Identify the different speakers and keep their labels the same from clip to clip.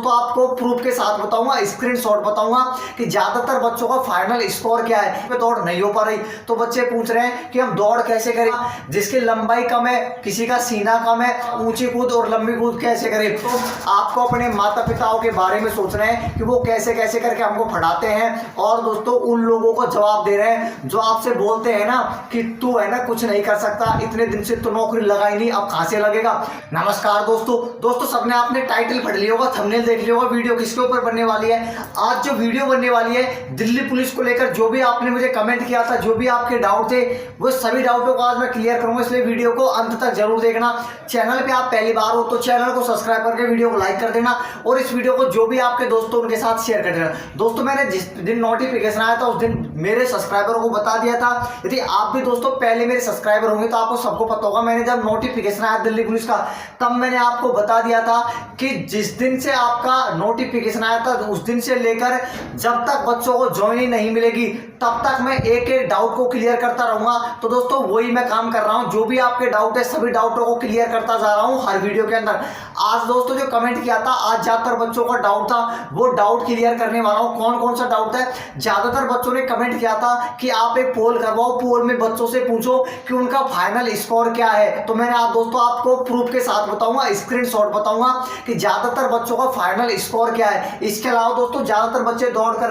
Speaker 1: दोस्तों आपको प्रूफ के साथ बताऊंगा, स्क्रीनशॉट बताऊंगा कि ज्यादातर बच्चों का फाइनल स्कोर क्या है। पे दौड़ नहीं हो पा रही तो बच्चे पूछ रहे हैं कि हम दौड़ कैसे करें, जिसकी लंबाई कम है, किसी का सीना कम है, ऊंची कूद और लंबी कूद कैसे करें। तो आपको अपने माता पिताओं के बारे में सोचना है कि वो कैसे कैसे करके हमको पढ़ाते हैं। और दोस्तों उन लोगों को जवाब दे रहे हैं जो आपसे बोलते हैं ना कि तू है ना कुछ नहीं कर सकता, इतने दिन से तो नौकरी लगाई नहीं, अब कहां से लगेगा। नमस्कार दोस्तों सबने आपने टाइटल पढ़ लिया होगा, थंबनेल देख लिया होगा, वीडियो किसके ऊपर बनने वाली है। आज जो वीडियो बनने वाली है दिल्ली पुलिस को लेकर, जो भी आपने मुझे कमेंट किया था, जो भी आपके डाउट थे, वो सभी डाउटों को आज मैं क्लियर करूंगा। इसलिए वीडियो को अंत तक जरूर देखना। चैनल पे आप पहली बार हो तो चैनल को सब्सक्राइब करके वीडियो को लाइक कर देना और इस वीडियो को जो भी आपके दोस्तों उनके साथ शेयर कर देना। दोस्तों मैंने जिस दिन नोटिफिकेशन आया था उस दिन मेरे सब्सक्राइबरों को बता दिया था। यदि आप भी दोस्तों पहले मेरे सब्सक्राइबर होंगे तो आपको सबको पता होगा, मैंने जब नोटिफिकेशन आया दिल्ली पुलिस का तब मैंने आपको बता दिया था कि जिस दिन से आपका नोटिफिकेशन आया था उस दिन से लेकर जब तक बच्चों को ज्वाइनिंग नहीं मिलेगी तब तक मैं एक एक डाउट को क्लियर करता रहूंगा। तो दोस्तों वही मैं काम कर रहा हूं, जो भी आपके डाउट है सभी डाउटों को क्लियर करता जा रहा हूं हर वीडियो के अंदर। आज दोस्तों जो कमेंट किया था, आज ज्यादातर बच्चों का डाउट था, वो डाउट क्लियर करने वाला हूं। कौन कौन सा डाउट है? ज्यादातर बच्चों ने कमेंट किया था कि आप एक पोल करवाओ, पोल में बच्चों से पूछो कि उनका फाइनल स्कोर क्या है। तो मैंने आज दोस्तों आपको प्रूफ के साथ बताऊंगा, स्क्रीनशॉट बताऊंगा कि ज्यादातर बच्चों का फाइनल स्कोर क्या है। इसके अलावा दोस्तों ज्यादातर बच्चे दौड़ कर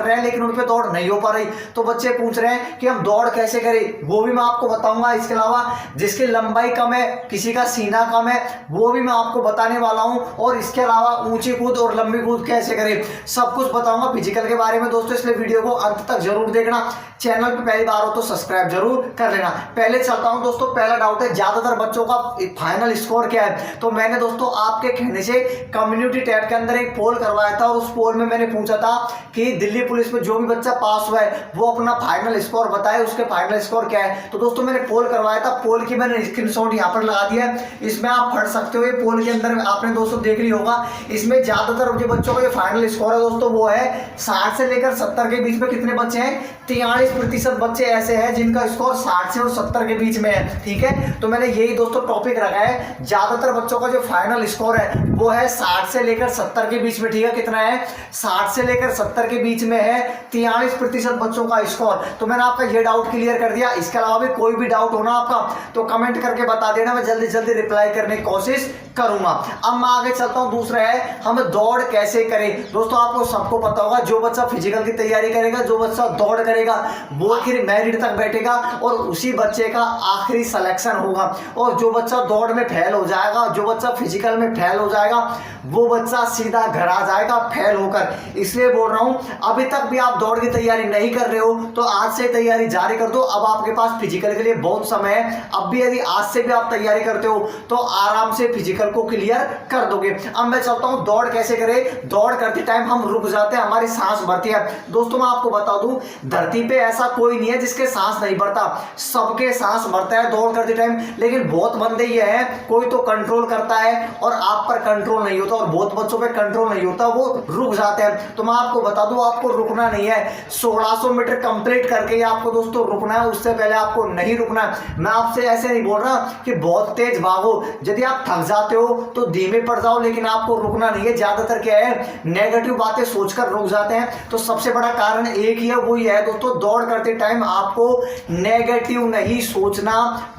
Speaker 1: रहे हैं लेकिन उन पे दौड़ नहीं हो पा रही तो बच्चे पूछ रहे हैं कि हम दौड़ कैसे करें, वो भी मैं आपको बताऊंगा। इसके अलावा जिसकी लंबाई कम है, किसी का सीना कम है, वो भी मैं आपको बताने वाला हूं। और इसके अलावा ऊंची कूद और लंबी कूद कैसे करें, सब कुछ बताऊंगा फिजिकल के बारे में दोस्तों। इसलिए वीडियो को अंत तक जरूर देखना। चैनल पे पहली बार हो तो सब्सक्राइब जरूर कर लेना। पहले चलता हूं दोस्तों, पहला डाउट है ज्यादातर बच्चों का फाइनल स्कोर क्या है। तो मैंने दोस्तों आपके कहने से कम्युनिटी टैब के अंदर एक पोल करवाया था और उस पोल में मैंने पूछा था कि दिल्ली पुलिस में जो भी बच्चा पास हुआ है वो अपना फाइनल स्कोर बताए, उसके फाइनल स्कोर क्या है। तो दोस्तों मैंने पोल करवाया था, पोल की मैंने स्क्रीनशॉट यहाँ पर लगा दिया है, इसमें आप पढ़ सकते हो। ये पोल के अंदर आपने दोस्तों देख लिया होगा, इसमें ज्यादातर जो बच्चों का जो फाइनल स्कोर है दोस्तों वो है 60 से लेकर 70 के बीच में। कितने बच्चे हैं? 43% बच्चे ऐसे हैं जिनका स्कोर 60 से और 70 के बीच में है। ठीक है, तो मैंने यही दोस्तों टॉपिक रखा है, ज्यादातर बच्चों का जो फाइनल स्कोर है वो है 60 से लेकर 70 के बीच में। ठीक है, कितना है? 60 से लेकर 70 के बीच में है 43% बच्चों का स्कोर। तो मैंने आपका ये डाउट क्लियर कर दिया। इसके अलावा भी कोई भी डाउट होना आपका तो कमेंट करके बता देना, मैं जल्दी जल्दी रिप्लाई करने की कोशिश करूंगा। अब मैं आगे चलता हूं, दूसरा है हम दौड़ कैसे करें। दोस्तों आपको सबको पता होगा, जो बच्चा फिजिकल की तैयारी करेगा, जो बच्चा दौड़ करेगा वो फिर मेरिट तक बैठेगा और उसी बच्चे का आखिरी सिलेक्शन होगा। और जो बच्चा दौड़ में फेल हो जाएगा, जो बच्चा फिजिकल में फेल हो जाएगा, वो बच्चा सीधा घर आ जाएगा फेल होकर। इसलिए बोल रहा हूं, अभी तक भी आप दौड़ की तैयारी नहीं कर रहे हो तो आज से तैयारी जारी कर दो। अब आपके पास फिजिकल के लिए बहुत समय है। अब भी यदि आज से भी आप तैयारी करते हो तो आराम से फिजिकल को क्लियर कर दोगे। अब मैं चलता हूं दौड़ कैसे करें। दौड़ करते टाइम हम रुक जाते हैं, हमारी सांस भरती है। दोस्तों मैं आपको बता दूं, धरती पे ऐसा कोई नहीं है जिसके सांस नहीं भरता, सबके सांस भरता है दौड़ करते टाइम। लेकिन बहुत बंदे ये हैं, कोई तो कंट्रोल करता है और आप पर कंट्रोल नहीं होता, और बहुत बच्चों पे कंट्रोल नहीं होता, वो रुक जाते हैं। तो मैं आपको बता दूं, आपको रुकना नहीं है। 1600 मीटर कंप्लीट करके आपको दोस्तों रुकना है, उससे पहले आपको नहीं रुकना है। मैं आपसे ऐसे नहीं बोल रहा कि बहुत तेज भागो, यदि आप थक जाते हो तो धीमे पड़ जाओ, लेकिन आपको रुकना नहीं है। ज्यादातर क्या है, नेगेटिव बातें सोचकर रुक जाते हैं। तो सबसे बड़ा कारण एक ही है, वो ये है दोस्तों, दौड़ करते टाइम आपको नेगेटिव नहीं सोचना,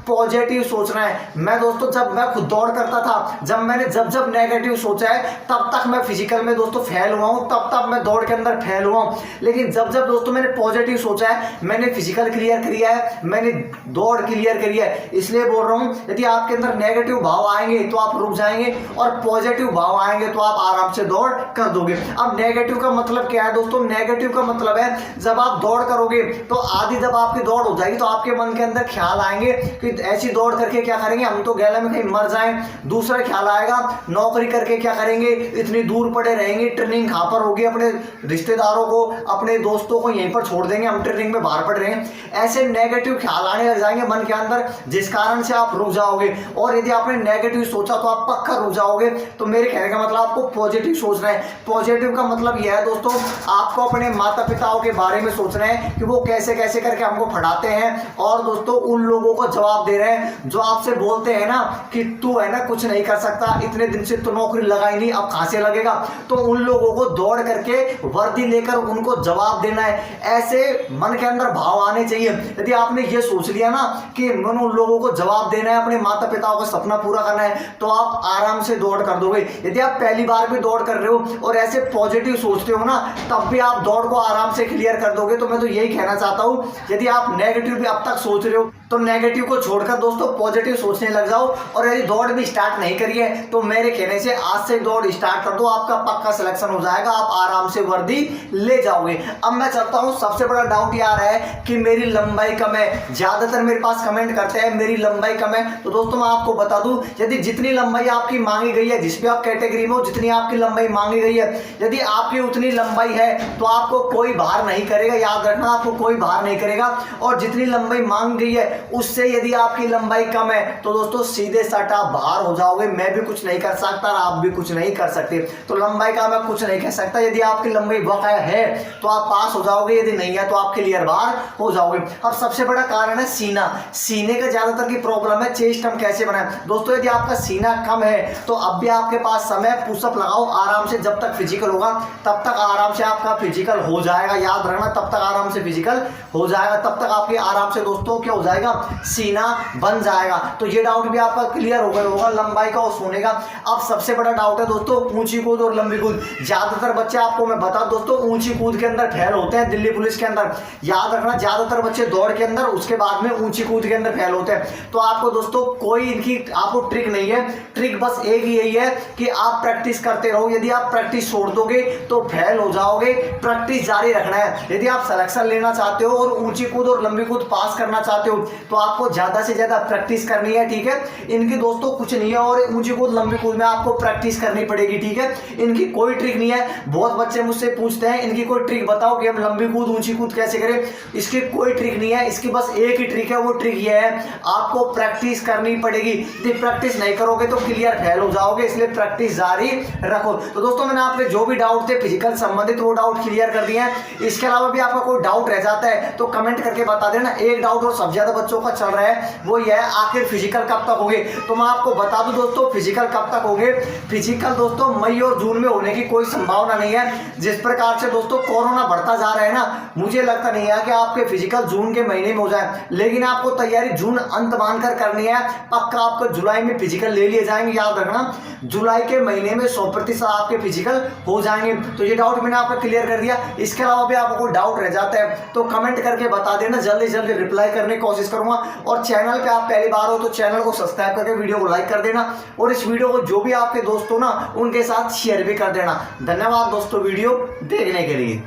Speaker 1: पॉजिटिव सोचना है। मैं दोस्तों जब मैं खुद दौड़ करता था, जब मैंने जब नेगेटिव सोचा है तब तक मैं फिजिकल में दोस्तों फेल हुआ हूं, तब मैं दौड़ के अंदर फेल हुआ हूं। लेकिन जब दोस्तों मैंने पॉजिटिव सोचा है, मैंने फिजिकल क्लियर किया है, मैंने दौड़ क्लियर करी है। इसलिए बोल रहा हूं, यदि आपके अंदर नेगेटिव भाव आएंगे तो आप रुक जाएंगे और पॉजिटिव भाव आएंगे तो आप आराम से दौड़ कर दोगे। अब नेगेटिव का मतलब क्या है दोस्तों? नेगेटिव का मतलब है जब आप दौड़ करोगे तो आधी जब आपकी दौड़ हो जाएगी तो आपके मन के अंदर ख्याल आएंगे कि ऐसी दौड़ करके क्या करेंगे, हम तो गैला में कहीं मर जाएं। दूसरा ख्याल आएगा, नौकरी करके क्या करेंगे, इतनी दूर पड़े रहेंगे, ट्रेनिंग कहां पर होगी, अपने रिश्तेदारों को अपने दोस्तों को यहीं पर छोड़ देंगे, हम ट्रेनिंग में बाहर पड़ रहे हैं। ऐसे नेगेटिव ख्याल आने लग जाएंगे मन के अंदर, जिस कारण से आप रुक जाओगे। और यदि आपने नेगेटिव सोचा तो आप पक्का रुक जाओगे। तो मेरे कहने का मतलब आपको पॉजिटिव सोचना है। पॉजिटिव का मतलब यह है दोस्तों, आपको अपने माता पिताओं के बारे में सोचना है कि वो कैसे कैसे करके हमको पढ़ाते हैं। और दोस्तों उन लोगों को जवाब दे रहे हैं जो आपसे बोलते हैं ना कि तू है ना कुछ नहीं कर सकता, इतने दिन से तो नौकरी लगाई नहीं, फाइनली अब कहां से लगेगा, तो उन लोगों को दौड़ करके वर्दी लेकर उनको जवाब देना है। ऐसे मन के अंदर भाव आने चाहिए। यदि आपने ये सोच लिया ना कि मन उन लोगों को जवाब देना है, अपने माता पिताओं का सपना पूरा करना है, तो आप आराम से दौड़ कर दोगे। यदि आप पहली बार भी दौड़ कर रहे हो और ऐसे पॉजिटिव सोचते हो ना, तब भी आप दौड़ को आराम से क्लियर कर दोगे। तो मैं तो यही कहना चाहता हूं, यदि आप नेगेटिव भी अब तक सोच रहे हो तो नेगेटिव को छोड़कर दोस्तों पॉजिटिव सोचने लग जाओ। और यदि दौड़ भी स्टार्ट नहीं करी है तो मेरे कहने से आज से दौड़ स्टार्ट कर दो, आपका पक्का सिलेक्शन हो जाएगा, आप आराम से वर्दी ले जाओगे। अब मैं चलता हूं, सबसे बड़ा डाउट ये आ रहा है कि मेरी लंबाई कम है। ज्यादातर मेरे पास कमेंट करते हैं मेरी लंबाई कम है। तो दोस्तों मैं आपको बता दूं, यदि जितनी लंबाई आपकी मांगी गई है, जिस भी आप कैटेगरी में हो, जितनी आपकी लंबाई मांगी गई है, यदि आपकी उतनी लंबाई है तो आपको कोई भार नहीं करेगा। याद रखना, आपको कोई भार नहीं करेगा। और जितनी लंबाई मांग गई है उससे यदि आपकी लंबाई कम है तो दोस्तों सीधे सटा बाहर हो जाओगे। मैं भी कुछ नहीं कर सकता और आप भी कुछ नहीं कर सकते। तो लंबाई का मैं कुछ नहीं कह सकता। यदि आपकी लंबाई बकाया है तो आप पास हो जाओगे, यदि नहीं है तो आप क्लियर बाहर हो जाओगे। अब सबसे बड़ा कारण है सीना। सीने का ज्यादातर की प्रॉब्लम है। चेस्ट हम कैसे बनाएं दोस्तों, यदि आपका सीना कम है तो अब भी आपके पास समय, पुशअप लगाओ आराम से। जब तक फिजिकल होगा तब तक आराम से आपका फिजिकल हो जाएगा। याद रखना, तब तक आराम से फिजिकल हो जाएगा, तब तक आपके आराम से दोस्तों क्या हो जाएगा, सीना बन जाएगा। तो ये डाउट भी आपका क्लियर हो गया होगा लंबाई का और सोने का। अब सबसे बड़ा डाउट है दोस्तों ऊंची कूद और लंबी कूद। ज्यादातर बच्चे, आपको मैं बता दोस्तों, ऊंची कूद के अंदर फेल होते हैं दिल्ली पुलिस के अंदर। याद रखना, ज्यादातर बच्चे दौड़ के अंदर, उसके बाद में ऊंची कूद के अंदर फेल होते हैं। तो आपको दोस्तों कोई इनकी आपको ट्रिक नहीं है। ट्रिक बस एक ही यही है कि आप प्रैक्टिस करते रहो। यदि आप प्रैक्टिस छोड़ दोगे तो फेल हो जाओगे। प्रैक्टिस जारी रखना है। यदि आप सिलेक्शन लेना चाहते हो और ऊंची कूद और लंबी कूद पास करना चाहते हो तो आपको ज्यादा से ज्यादा प्रैक्टिस करनी है, ठीक है। इनकी दोस्तों कुछ नहीं है, और ऊंची कूद लंबी कूद में आपको प्रैक्टिस करनी पड़ेगी, ठीक है। इनकी कोई ट्रिक नहीं है। बहुत बच्चे मुझसे पूछते हैं इनकी कोई ट्रिक बताओ कि हम लंबी कूद ऊंची कूद कैसे करें। इसकी कोई ट्रिक नहीं है। इसकी बस एक ही ट्रिक है। वो ट्रिक ये है, आपको प्रैक्टिस करनी पड़ेगी। यदि प्रैक्टिस नहीं करोगे तो क्लियर फेल हो जाओगे, इसलिए प्रैक्टिस जारी रखो। तो दोस्तों मैंने आपके जो भी डाउट थे फिजिकल संबंधित वो डाउट क्लियर कर दिए हैं। इसके अलावा भी आपका कोई डाउट रह जाता है तो कमेंट करके बता देना। एक डाउट और सबसे ज्यादा बच्चों का चल रहा है वो ये है, आखिर फिजिकल कब तक होंगे। तो मैं आपको बता दूं दोस्तों फिजिकल कब तक होंगे। फिजिकल दोस्तों मई और जून में होने की कोई संभावना नहीं है। जिस प्रकार से दोस्तों कोरोना बढ़ता जा रहा है ना, मुझे लगता नहीं है कि आपके फिजिकल जून के महीने में हो जाए। लेकिन आपको तैयारी जून अंत मानकर करनी है। पक्का आपको जुलाई में फिजिकल ले लिए जाएंगे। याद रखना, जुलाई के महीने में 100% आपके फिजिकल हो जाएंगे। तो ये डाउट मैंने आपको क्लियर कर दिया। इसके अलावा भी आपको डाउट रह जाता है तो कमेंट करके बता देना, जल्दी जल्दी रिप्लाई करने की कोशिश करूंगा। और चैनल पे आप पहली बार हो तो चैनल को सब्सक्राइब करके वीडियो को लाइक कर देना, और इस वीडियो को जो भी आपके दोस्त हो ना उनके साथ शेयर भी कर देना। धन्यवाद दोस्तों वीडियो देखने के लिए।